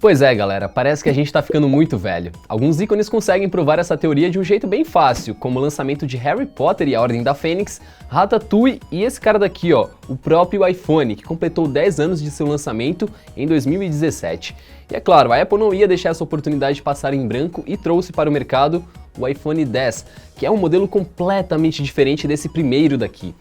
Pois é, galera, parece que a gente tá ficando muito velho. Alguns ícones conseguem provar essa teoria de um jeito bem fácil, como o lançamento de Harry Potter e a Ordem da Fênix, Ratatouille e esse cara daqui, ó, o próprio iPhone, que completou 10 anos de seu lançamento em 2017. E é claro, a Apple não ia deixar essa oportunidade passar em branco e trouxe para o mercado o iPhone X, que é um modelo completamente diferente desse primeiro daqui.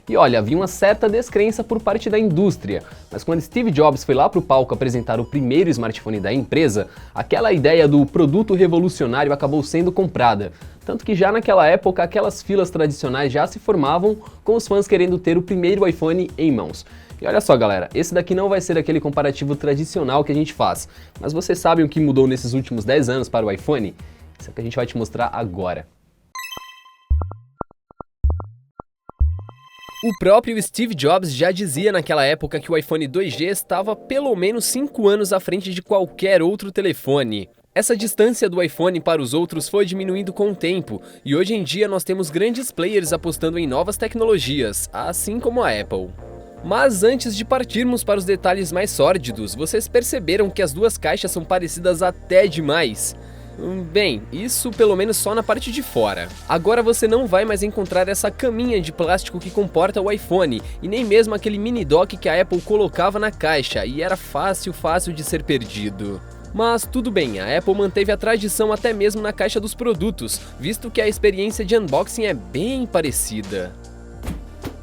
E olha, havia uma certa descrença por parte da indústria, mas quando Steve Jobs foi lá para o palco apresentar o primeiro smartphone da empresa, aquela ideia do produto revolucionário acabou sendo comprada. Tanto que já naquela época, aquelas filas tradicionais já se formavam, com os fãs querendo ter o primeiro iPhone em mãos. E olha só, galera, esse daqui não vai ser aquele comparativo tradicional que a gente faz, mas vocês sabem o que mudou nesses últimos 10 anos para o iPhone? Isso é o que a gente vai te mostrar agora. O próprio Steve Jobs já dizia naquela época que o iPhone 2G estava pelo menos 5 anos à frente de qualquer outro telefone. Essa distância do iPhone para os outros foi diminuindo com o tempo, e hoje em dia nós temos grandes players apostando em novas tecnologias, assim como a Apple. Mas antes de partirmos para os detalhes mais sórdidos, vocês perceberam que as duas caixas são parecidas até demais? Bem, isso pelo menos só na parte de fora. Agora você não vai mais encontrar essa caminha de plástico que comporta o iPhone, e nem mesmo aquele mini dock que a Apple colocava na caixa, e era fácil de ser perdido. Mas tudo bem, a Apple manteve a tradição até mesmo na caixa dos produtos, visto que a experiência de unboxing é bem parecida.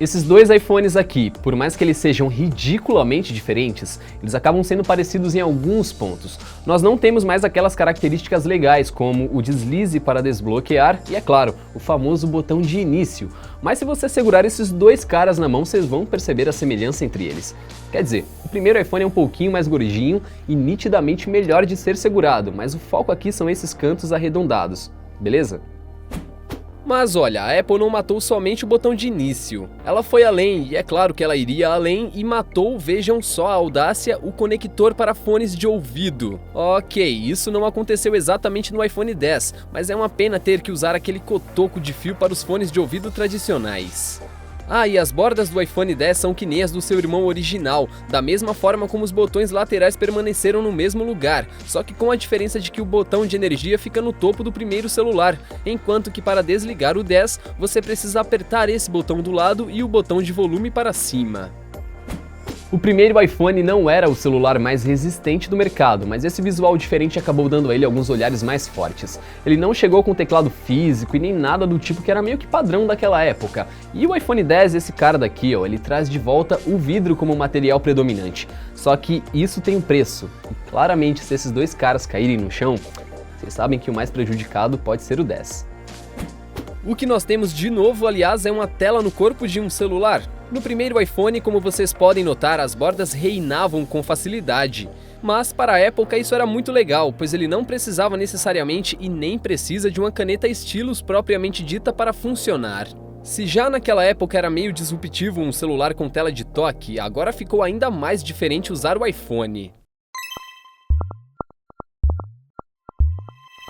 Esses dois iPhones aqui, por mais que eles sejam ridiculamente diferentes, eles acabam sendo parecidos em alguns pontos. Nós não temos mais aquelas características legais, como o deslize para desbloquear e, é claro, o famoso botão de início. Mas se você segurar esses dois caras na mão, vocês vão perceber a semelhança entre eles. Quer dizer, o primeiro iPhone é um pouquinho mais gordinho e nitidamente melhor de ser segurado, mas o foco aqui são esses cantos arredondados, beleza? Mas olha, a Apple não matou somente o botão de início. Ela foi além, e é claro que ela iria além, e matou, vejam só a audácia, o conector para fones de ouvido. Ok, isso não aconteceu exatamente no iPhone X, mas é uma pena ter que usar aquele cotoco de fio para os fones de ouvido tradicionais. Ah, e as bordas do iPhone X são que nem as do seu irmão original, da mesma forma como os botões laterais permaneceram no mesmo lugar, só que com a diferença de que o botão de energia fica no topo do primeiro celular, enquanto que para desligar o 10, você precisa apertar esse botão do lado e o botão de volume para cima. O primeiro iPhone não era o celular mais resistente do mercado, mas esse visual diferente acabou dando a ele alguns olhares mais fortes. Ele não chegou com teclado físico e nem nada do tipo que era meio que padrão daquela época. E o iPhone X, esse cara daqui, ó, ele traz de volta o vidro como material predominante. Só que isso tem um preço, e claramente se esses dois caras caírem no chão, vocês sabem que o mais prejudicado pode ser o X. O que nós temos de novo, aliás, é uma tela no corpo de um celular. No primeiro iPhone, como vocês podem notar, as bordas reinavam com facilidade. Mas para a época isso era muito legal, pois ele não precisava necessariamente e nem precisa de uma caneta stylus propriamente dita para funcionar. Se já naquela época era meio disruptivo um celular com tela de toque, agora ficou ainda mais diferente usar o iPhone.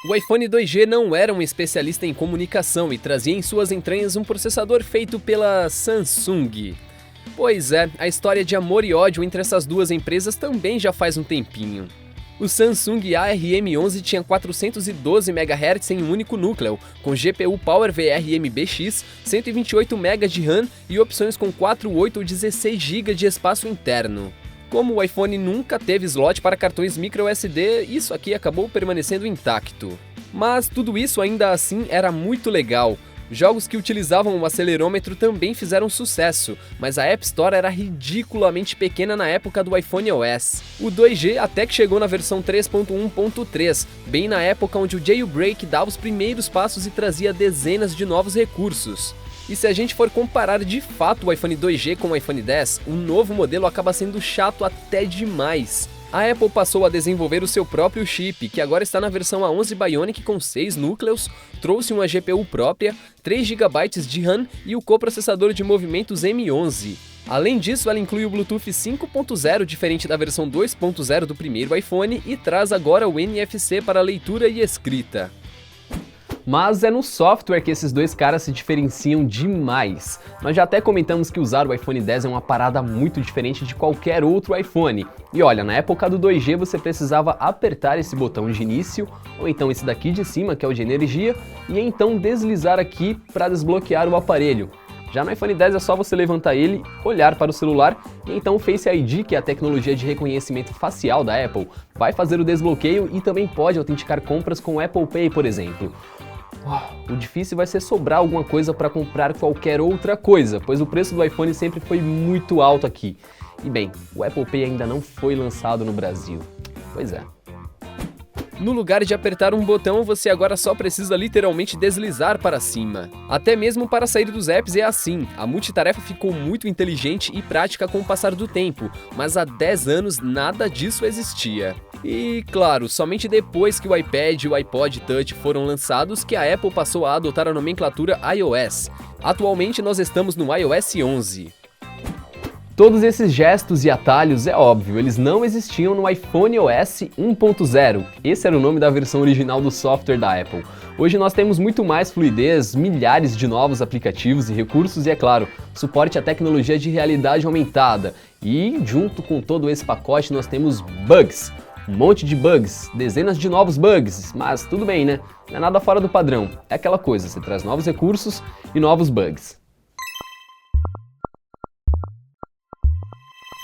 O iPhone 2G não era um especialista em comunicação e trazia em suas entranhas um processador feito pela Samsung. Pois é, a história de amor e ódio entre essas duas empresas também já faz um tempinho. O Samsung ARM11 tinha 412 MHz em um único núcleo, com GPU PowerVR-MBX, 128 MB de RAM e opções com 4, 8 ou 16 GB de espaço interno. Como o iPhone nunca teve slot para cartões microSD, isso aqui acabou permanecendo intacto. Mas tudo isso ainda assim era muito legal. Jogos que utilizavam o acelerômetro também fizeram sucesso, mas a App Store era ridiculamente pequena na época do iPhone OS. O 2G até que chegou na versão 3.1.3, bem na época onde o jailbreak dava os primeiros passos e trazia dezenas de novos recursos. E se a gente for comparar de fato o iPhone 2G com o iPhone X, o novo modelo acaba sendo chato até demais. A Apple passou a desenvolver o seu próprio chip, que agora está na versão A11 Bionic com 6 núcleos, trouxe uma GPU própria, 3 GB de RAM e o coprocessador de movimentos M11. Além disso, ela inclui o Bluetooth 5.0, diferente da versão 2.0 do primeiro iPhone, e traz agora o NFC para leitura e escrita. Mas é no software que esses dois caras se diferenciam demais. Nós já até comentamos que usar o iPhone X é uma parada muito diferente de qualquer outro iPhone. E olha, na época do 2G você precisava apertar esse botão de início, ou então esse daqui de cima, que é o de energia, e então deslizar aqui para desbloquear o aparelho. Já no iPhone X é só você levantar ele, olhar para o celular e então o Face ID, que é a tecnologia de reconhecimento facial da Apple, vai fazer o desbloqueio e também pode autenticar compras com o Apple Pay, por exemplo. O difícil vai ser sobrar alguma coisa para comprar qualquer outra coisa, pois o preço do iPhone sempre foi muito alto aqui. E bem, o Apple Pay ainda não foi lançado no Brasil. Pois é. No lugar de apertar um botão, você agora só precisa literalmente deslizar para cima. Até mesmo para sair dos apps é assim. A multitarefa ficou muito inteligente e prática com o passar do tempo, mas há 10 anos nada disso existia. E, claro, somente depois que o iPad e o iPod Touch foram lançados que a Apple passou a adotar a nomenclatura iOS. Atualmente nós estamos no iOS 11. Todos esses gestos e atalhos, é óbvio, eles não existiam no iPhone OS 1.0. Esse era o nome da versão original do software da Apple. Hoje nós temos muito mais fluidez, milhares de novos aplicativos e recursos e, é claro, suporte à tecnologia de realidade aumentada. E, junto com todo esse pacote, nós temos bugs. Um monte de bugs, dezenas de novos bugs, mas tudo bem, né? Não é nada fora do padrão. É aquela coisa, você traz novos recursos e novos bugs.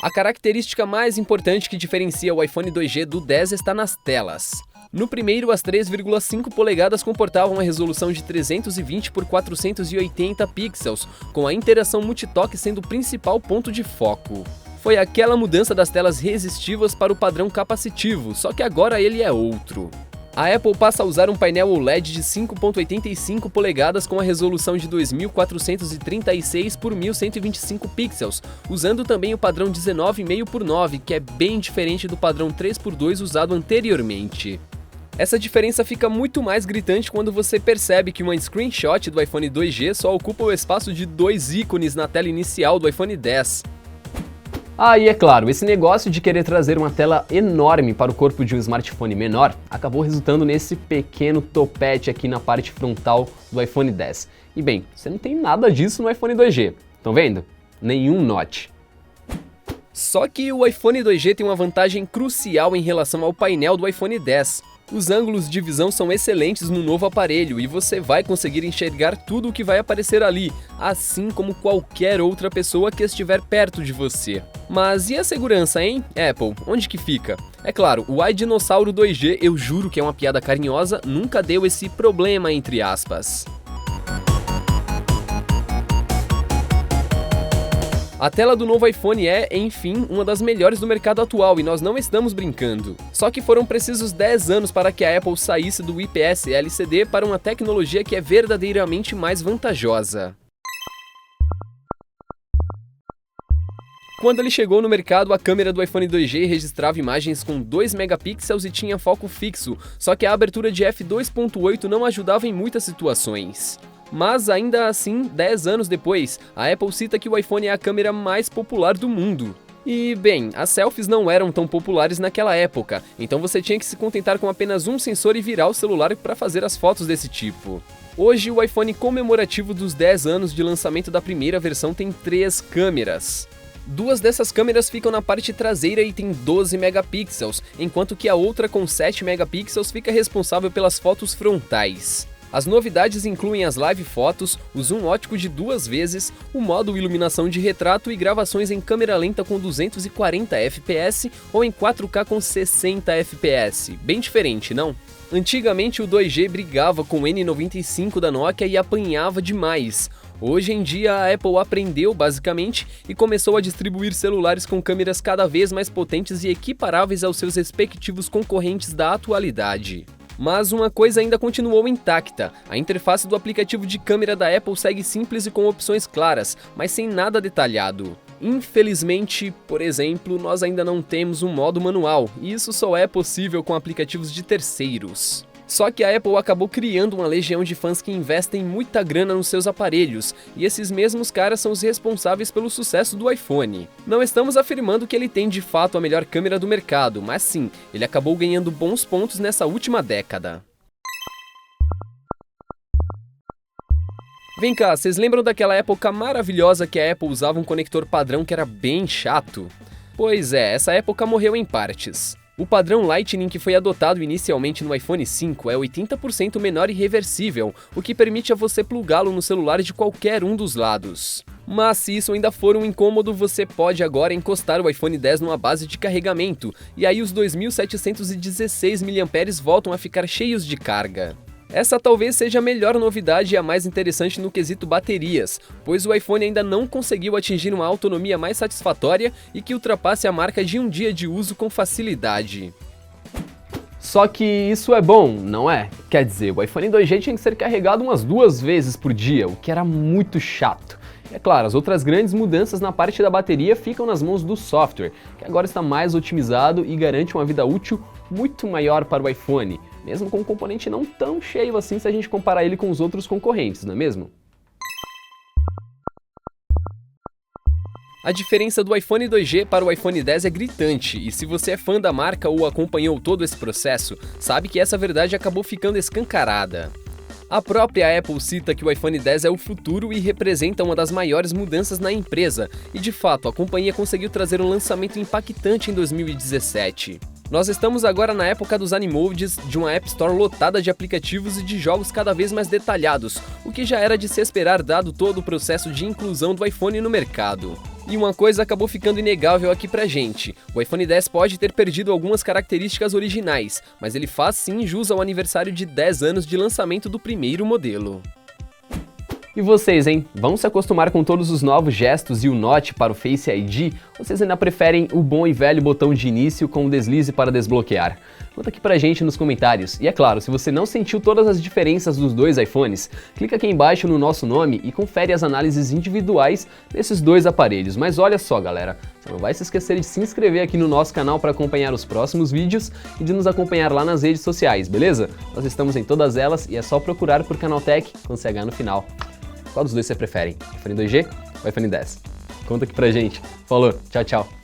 A característica mais importante que diferencia o iPhone 2G do 10 está nas telas. No primeiro, as 3,5 polegadas comportavam a resolução de 320 por 480 pixels, com a interação multitoque sendo o principal ponto de foco. Foi aquela mudança das telas resistivas para o padrão capacitivo, só que agora ele é outro. A Apple passa a usar um painel OLED de 5,85 polegadas com a resolução de 2436 por 1125 pixels, usando também o padrão 19,5 por 9, que é bem diferente do padrão 3 por 2 usado anteriormente. Essa diferença fica muito mais gritante quando você percebe que uma screenshot do iPhone 2G só ocupa o espaço de 2 ícones na tela inicial do iPhone X. E é claro, esse negócio de querer trazer uma tela enorme para o corpo de um smartphone menor acabou resultando nesse pequeno topete aqui na parte frontal do iPhone X. E bem, você não tem nada disso no iPhone 2G, estão vendo? Nenhum notch. Só que o iPhone 2G tem uma vantagem crucial em relação ao painel do iPhone X. Os ângulos de visão são excelentes no novo aparelho e você vai conseguir enxergar tudo o que vai aparecer ali, assim como qualquer outra pessoa que estiver perto de você. Mas e a segurança, hein, Apple? Onde que fica? É claro, o iDinossauro 2G, eu juro que é uma piada carinhosa, nunca deu esse problema entre aspas. A tela do novo iPhone é, enfim, uma das melhores do mercado atual e nós não estamos brincando. Só que foram precisos 10 anos para que a Apple saísse do IPS LCD para uma tecnologia que é verdadeiramente mais vantajosa. Quando ele chegou no mercado, a câmera do iPhone 2G registrava imagens com 2 megapixels e tinha foco fixo, só que a abertura de f2.8 não ajudava em muitas situações. Mas ainda assim, 10 anos depois, a Apple cita que o iPhone é a câmera mais popular do mundo. E, bem, as selfies não eram tão populares naquela época, então você tinha que se contentar com apenas um sensor e virar o celular para fazer as fotos desse tipo. Hoje, o iPhone comemorativo dos 10 anos de lançamento da primeira versão tem 3 câmeras. 2 dessas câmeras ficam na parte traseira e tem 12 megapixels, enquanto que a outra com 7 megapixels fica responsável pelas fotos frontais. As novidades incluem as live fotos, o zoom ótico de 2 vezes, o modo iluminação de retrato e gravações em câmera lenta com 240 fps ou em 4K com 60 fps. Bem diferente, não? Antigamente o 2G brigava com o N95 da Nokia e apanhava demais. Hoje em dia a Apple aprendeu basicamente e começou a distribuir celulares com câmeras cada vez mais potentes e equiparáveis aos seus respectivos concorrentes da atualidade. Mas uma coisa ainda continuou intacta, a interface do aplicativo de câmera da Apple segue simples e com opções claras, mas sem nada detalhado. Infelizmente, por exemplo, nós ainda não temos um modo manual, e isso só é possível com aplicativos de terceiros. Só que a Apple acabou criando uma legião de fãs que investem muita grana nos seus aparelhos, e esses mesmos caras são os responsáveis pelo sucesso do iPhone. Não estamos afirmando que ele tem de fato a melhor câmera do mercado, mas sim, ele acabou ganhando bons pontos nessa última década. Vem cá, vocês lembram daquela época maravilhosa que a Apple usava um conector padrão que era bem chato? Pois é, essa época morreu em partes. O padrão Lightning que foi adotado inicialmente no iPhone 5 é 80% menor e reversível, o que permite a você plugá-lo no celular de qualquer um dos lados. Mas se isso ainda for um incômodo, você pode agora encostar o iPhone X numa base de carregamento, e aí os 2716 mAh voltam a ficar cheios de carga. Essa talvez seja a melhor novidade e a mais interessante no quesito baterias, pois o iPhone ainda não conseguiu atingir uma autonomia mais satisfatória e que ultrapasse a marca de um dia de uso com facilidade. Só que isso é bom, não é? Quer dizer, o iPhone 2G tinha que ser carregado umas 2 vezes por dia, o que era muito chato. E é claro, as outras grandes mudanças na parte da bateria ficam nas mãos do software, que agora está mais otimizado e garante uma vida útil muito maior para o iPhone, mesmo com um componente não tão cheio assim se a gente comparar ele com os outros concorrentes, não é mesmo? A diferença do iPhone 2G para o iPhone X é gritante, e se você é fã da marca ou acompanhou todo esse processo, sabe que essa verdade acabou ficando escancarada. A própria Apple cita que o iPhone X é o futuro e representa uma das maiores mudanças na empresa, e de fato a companhia conseguiu trazer um lançamento impactante em 2017. Nós estamos agora na época dos Animodes, de uma App Store lotada de aplicativos e de jogos cada vez mais detalhados, o que já era de se esperar dado todo o processo de inclusão do iPhone no mercado. E uma coisa acabou ficando inegável aqui pra gente, o iPhone X pode ter perdido algumas características originais, mas ele faz sim jus ao aniversário de 10 anos de lançamento do primeiro modelo. E vocês, hein? Vão se acostumar com todos os novos gestos e o Note para o Face ID? Ou vocês ainda preferem o bom e velho botão de início com o deslize para desbloquear? Conta aqui pra gente nos comentários. E é claro, se você não sentiu todas as diferenças dos dois iPhones, clica aqui embaixo no nosso nome e confere as análises individuais desses dois aparelhos. Mas olha só, galera, você não vai se esquecer de se inscrever aqui no nosso canal para acompanhar os próximos vídeos e de nos acompanhar lá nas redes sociais, beleza? Nós estamos em todas elas e é só procurar por Canaltech com CH no final. Qual dos dois você prefere? iPhone 2G ou iPhone X? Conta aqui pra gente. Falou, tchau, tchau.